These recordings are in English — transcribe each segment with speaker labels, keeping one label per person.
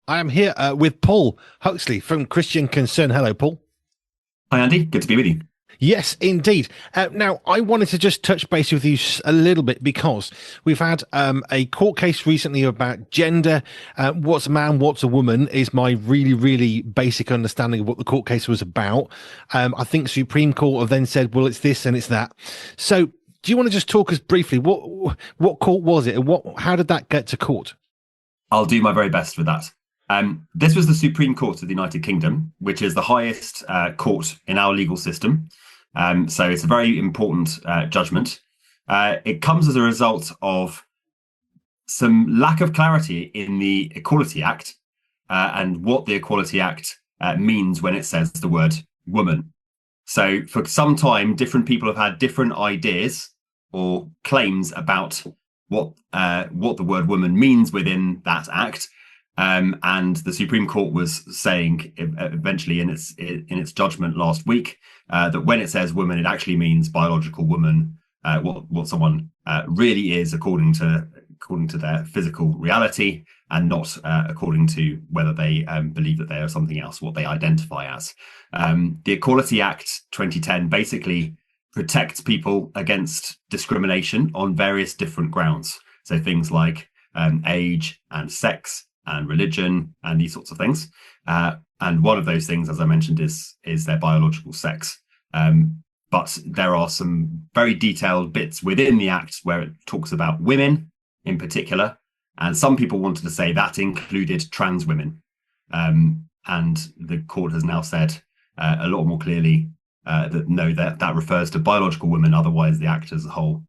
Speaker 1: I am here with Paul Huxley from Christian Concern. Hello, Paul.
Speaker 2: Hi, Andy. Good to be with you.
Speaker 1: Yes, indeed. Now, I wanted to just touch base with you a little bit because we've had a court case recently about gender. What's a man, what's a woman is my really, really basic understanding of what the court case was about. I think Supreme Court have then said, well, it's this and it's that. So do you want to just talk us briefly? What court was it and how did that get to court?
Speaker 2: I'll do my very best with that. This was the Supreme Court of the United Kingdom, which is the highest court in our legal system. So it's a very important judgment. It comes as a result of some lack of clarity in the Equality Act and what the Equality Act means when it says the word woman. So for some time, different people have had different ideas or claims about what the word woman means within that act. And the Supreme Court was saying eventually in its judgment last week that when it says woman, it actually means biological woman, what someone really is according to their physical reality, and not according to whether they believe that they are something else, what they identify as. The Equality Act 2010 basically protects people against discrimination on various different grounds. So things like age and sex and religion and these sorts of things. And one of those things, as I mentioned, is their biological sex. But there are some very detailed bits within the Act where it talks about women in particular. And some people wanted to say that included trans women. And the court has now said a lot more clearly that no, that refers to biological women. Otherwise, the Act as a whole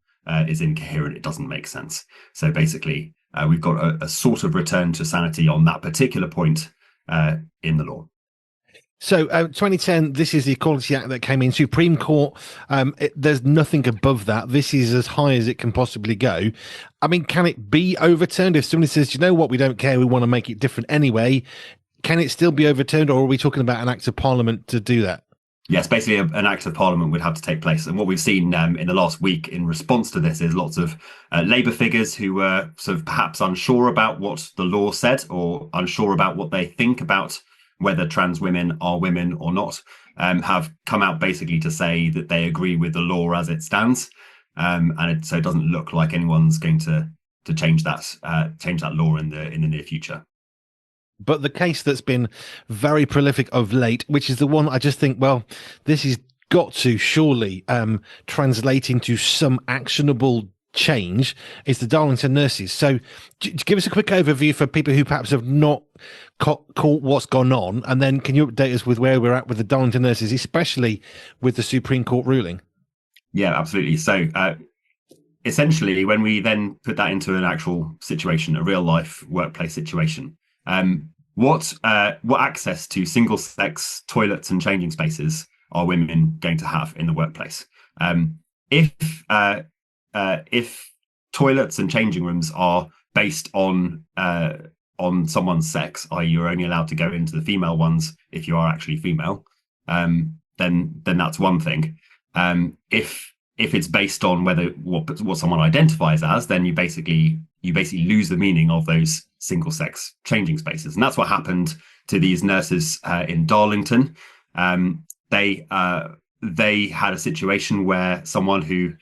Speaker 2: is incoherent. It doesn't make sense. So basically, we've got a sort of return to sanity on that particular point in the law.
Speaker 1: So 2010, this is the Equality Act that came in. Supreme Court, there's nothing above that. This is as high as it can possibly go. I mean, can it be overturned if somebody says, you know what, we don't care, we want to make it different anyway? Can it still be overturned, or are we talking about an act of parliament to do that?
Speaker 2: Yes, basically an act of parliament would have to take place. And what we've seen in the last week in response to this is lots of Labour figures who were sort of perhaps unsure about what the law said, or unsure about what they think about whether trans women are women or not, have come out basically to say that they agree with the law as it stands. So it doesn't look like anyone's going to change that law in the near future.
Speaker 1: But the case that's been very prolific of late, which is the one I just think, well, this has got to surely translate into some actionable change, is the Darlington Nurses. So give us a quick overview for people who perhaps have not caught what's gone on, and then can you update us with where we're at with the Darlington Nurses, especially with the Supreme Court ruling?
Speaker 2: Yeah, absolutely. So essentially, when we then put that into an actual situation, a real life workplace situation, what access to single sex toilets and changing spaces are women going to have in the workplace? If toilets and changing rooms are based on someone's sex, i.e., you're only allowed to go into the female ones if you are actually female, then that's one thing. If it's based on what someone identifies as, then you basically lose the meaning of those single sex changing spaces. And that's what happened to these nurses in Darlington. They had a situation where someone who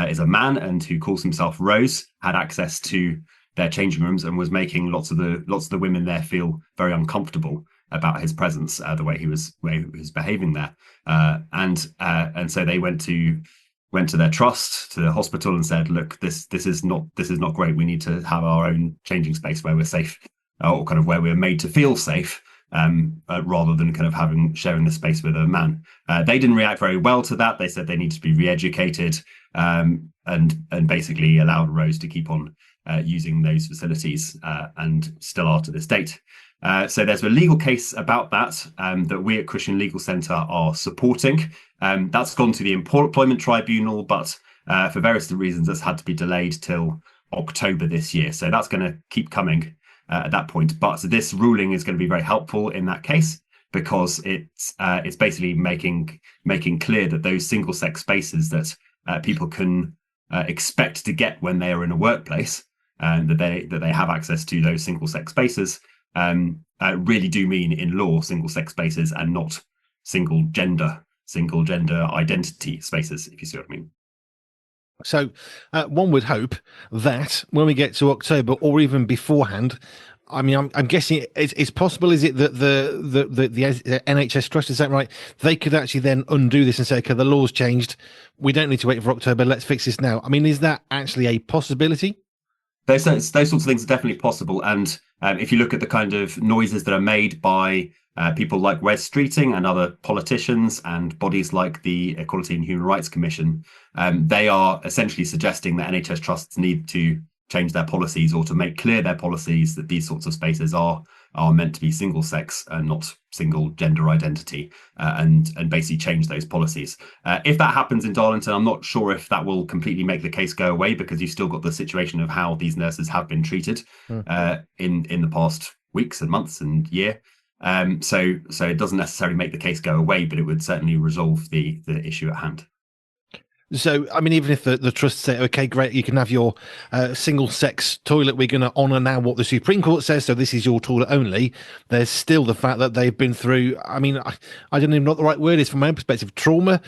Speaker 2: is a man and who calls himself Rose had access to their changing rooms and was making lots of the women there feel very uncomfortable about his presence, the way he was behaving there. And so they went to their trust, to the hospital, and said, look, this is not great. We need to have our own changing space where we're safe, or kind of where we're made to feel safe, rather than kind of sharing the space with a man. They didn't react very well to that. They said they need to be re-educated, and basically allowed Rose to keep on using those facilities, and still are to this date. So there's a legal case about that that we at Christian Legal Centre are supporting. That's gone to the Employment Tribunal, but for various reasons, that's had to be delayed till October this year. So that's going to keep coming at that point. But this ruling is going to be very helpful in that case, because it's basically making clear that those single sex spaces that people can expect to get when they are in a workplace, and that they have access to those single sex spaces, really do mean in law single-sex spaces and not single gender identity spaces, if you see what I mean.
Speaker 1: So one would hope that when we get to October or even beforehand, I mean, I'm guessing it's possible. Is it that the NHS Trust, is that right? They could actually then undo this and say, okay, the law's changed. We don't need to wait for October. Let's fix this now. I mean, is that actually a possibility?
Speaker 2: Those sorts of things are definitely possible. And if you look at the kind of noises that are made by people like Wes Streeting and other politicians and bodies like the Equality and Human Rights Commission, they are essentially suggesting that NHS trusts need to change their policies or to make clear their policies that these sorts of spaces are meant to be single sex and not single gender identity, and basically change those policies. If that happens in Darlington, I'm not sure if that will completely make the case go away, because you've still got the situation of how these nurses have been treated in the past weeks and months and year. So it doesn't necessarily make the case go away, but it would certainly resolve the issue at hand.
Speaker 1: So, I mean, even if the trust say, okay, great, you can have your single-sex toilet, we're going to honour now what the Supreme Court says, so this is your toilet only, there's still the fact that they've been through, I mean, I don't even know what the right word is from my own perspective, trauma.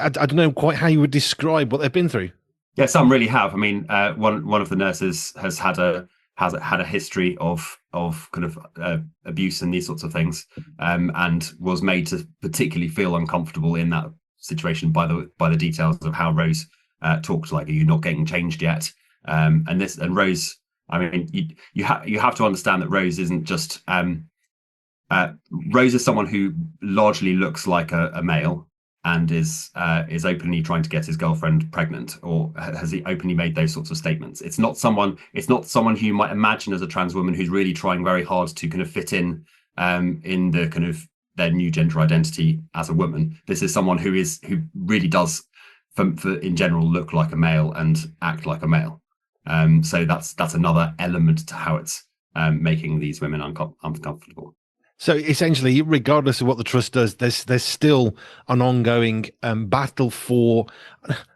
Speaker 1: I don't know quite how you would describe what they've been through.
Speaker 2: Yeah, some really have. I mean, one of the nurses has had a history of kind of abuse and these sorts of things, and was made to particularly feel uncomfortable in that situation by the details of how Rose talked, like, are you not getting changed yet? And Rose, I mean, you have to understand that Rose isn't just Rose is someone who largely looks like a male and is openly trying to get his girlfriend pregnant, or has he openly made those sorts of statements. It's not someone who you might imagine as a trans woman who's really trying very hard to kind of fit in the kind of their new gender identity as a woman. This is someone who really does, for in general, look like a male and act like a male. So that's another element to how it's making these women uncomfortable.
Speaker 1: So essentially, regardless of what the trust does, there's still an ongoing battle for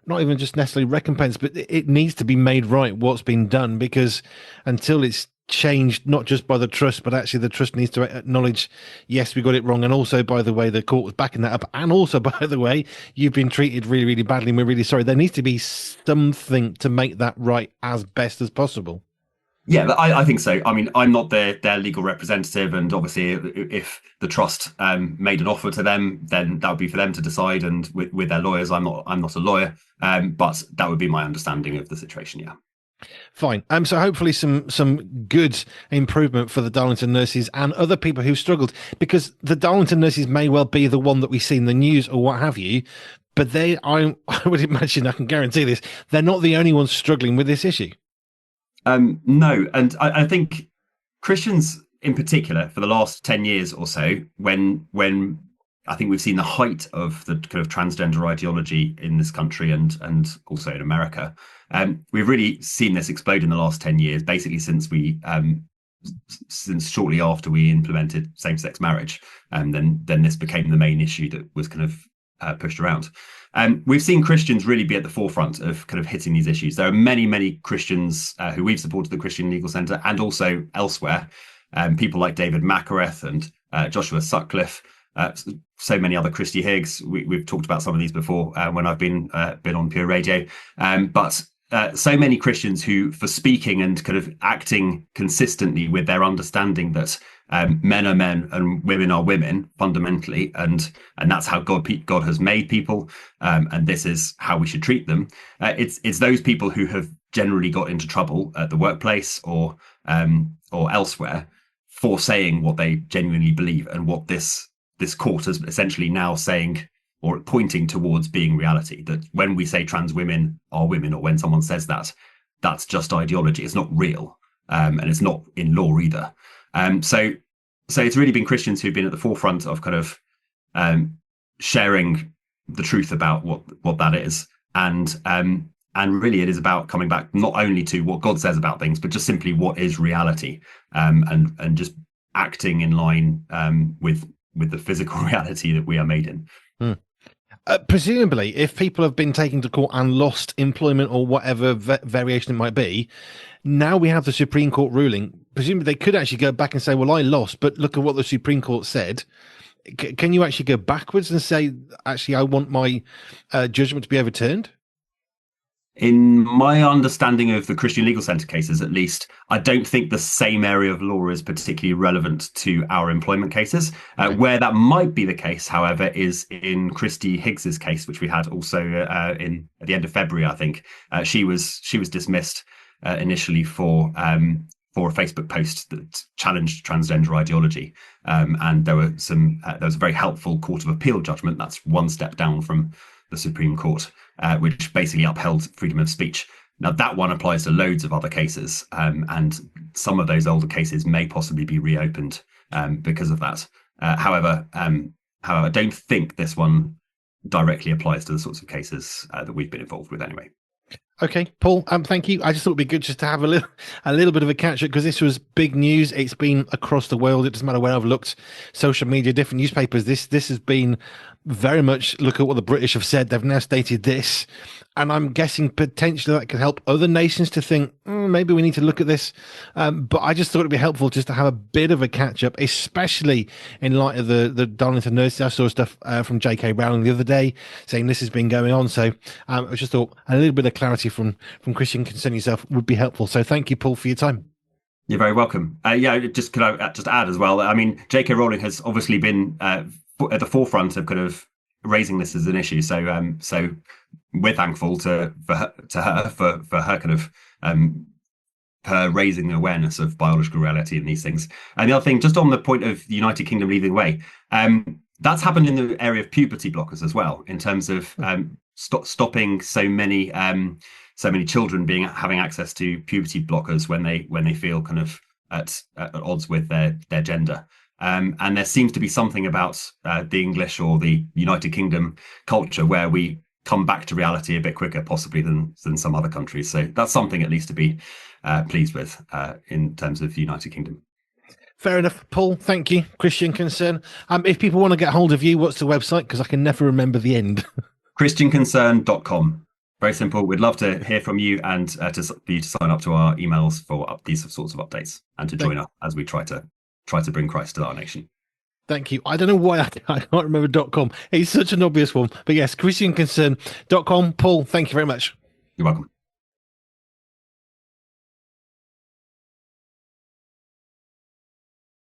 Speaker 1: not even just necessarily recompense, but it needs to be made right what's been done, because until it's changed, not just by the trust, but actually the trust needs to acknowledge, yes, we got it wrong, and also, by the way, the court was backing that up, and also, by the way, you've been treated really, really badly, and we're really sorry. There needs to be something to make that right as best as possible.
Speaker 2: Yeah, I think so. I mean, I'm not their legal representative, and obviously, if the trust made an offer to them, then that would be for them to decide. And with their lawyers, I'm not a lawyer, but that would be my understanding of the situation. Yeah.
Speaker 1: Fine. So hopefully some good improvement for the Darlington nurses and other people who struggled, because the Darlington nurses may well be the one that we see in the news or what have you, but I would imagine, I can guarantee this, they're not the only ones struggling with this issue.
Speaker 2: No, and I think Christians in particular, for the last 10 years or so, when I think we've seen the height of the kind of transgender ideology in this country and also in America, we've really seen this explode in the last 10 years, basically since shortly after we implemented same-sex marriage, and then this became the main issue that was kind of pushed around. We've seen Christians really be at the forefront of kind of hitting these issues. There are many, many Christians who we've supported, the Christian Legal Centre, and also elsewhere, people like David Macareth and Joshua Sutcliffe, so many other Christy Higgs. We've talked about some of these before when I've been on Pure Radio, but so many Christians who, for speaking and kind of acting consistently with their understanding that men are men and women are women fundamentally, and that's how God has made people, and this is how we should treat them. It's those people who have generally got into trouble at the workplace or elsewhere for saying what they genuinely believe, and what this court is essentially now saying or pointing towards being reality, that when we say trans women are women, or when someone says that, that's just ideology. It's not real, and it's not in law either. So it's really been Christians who've been at the forefront of kind of sharing the truth about what that is, and really it is about coming back not only to what God says about things, but just simply what is reality, and just acting in line with the physical reality that we are made in.
Speaker 1: Presumably, if people have been taken to court and lost employment or whatever variation it might be, now we have the Supreme Court ruling. presumably they could actually go back and say, well, I lost, but look at what the Supreme Court said. Can you actually go backwards and say, actually, I want my judgment to be overturned?
Speaker 2: In my understanding of the Christian Legal Centre cases, at least, I don't think the same area of law is particularly relevant to our employment cases.
Speaker 1: Okay.
Speaker 2: Where that might be the case, however, is in Christy Higgs's case, which we had also in at the end of February. I think she was dismissed initially for a Facebook post that challenged transgender ideology, and there was a very helpful Court of Appeal judgment. That's one step down from the Supreme Court, which basically upheld freedom of speech. Now, that one applies to loads of other cases, and some of those older cases may possibly be reopened because of that. However, I don't think this one directly applies to the sorts of cases that we've been involved with anyway.
Speaker 1: Okay, Paul, thank you. I just thought it'd be good just to have a little bit of a catch up, because this was big news. It's been across the world. It doesn't matter where I've looked, social media, different newspapers. This has been very much, look at what the British have said. They've now stated this, and I'm guessing potentially that could help other nations to think, maybe we need to look at this. But I just thought it'd be helpful just to have a bit of a catch up, especially in light of the Darlington Nurses. I saw stuff from J K Rowling the other day saying this has been going on. So I just thought a little bit of clarity from Christian Concern yourself would be helpful. So thank you, Paul, for your time. You're
Speaker 2: very welcome. Could I just add as well? I mean, J K Rowling has obviously been at the forefront of kind of raising this as an issue. So we're thankful for her kind of her raising the awareness of biological reality and these things. And the other thing, just on the point of the United Kingdom leading the way, that's happened in the area of puberty blockers as well, in terms of stopping so many children having access to puberty blockers when they feel kind of at odds with their gender. And there seems to be something about the English or the United Kingdom culture where we come back to reality a bit quicker, possibly than some other countries. So that's something at least to be pleased with in terms of the United Kingdom.
Speaker 1: Fair enough, Paul. Thank you. Christian Concern. If people want to get hold of you, what's the website? Because I can never remember the end.
Speaker 2: ChristianConcern.com. Very simple. We'd love to hear from you and for you to sign up to our emails for these sorts of updates and to join us as we try to bring Christ to our nation.
Speaker 1: Thank you. I don't know why I can't remember .com. It's such an obvious one. But yes, ChristianConcern.com. Paul, thank you very much.
Speaker 2: You're welcome.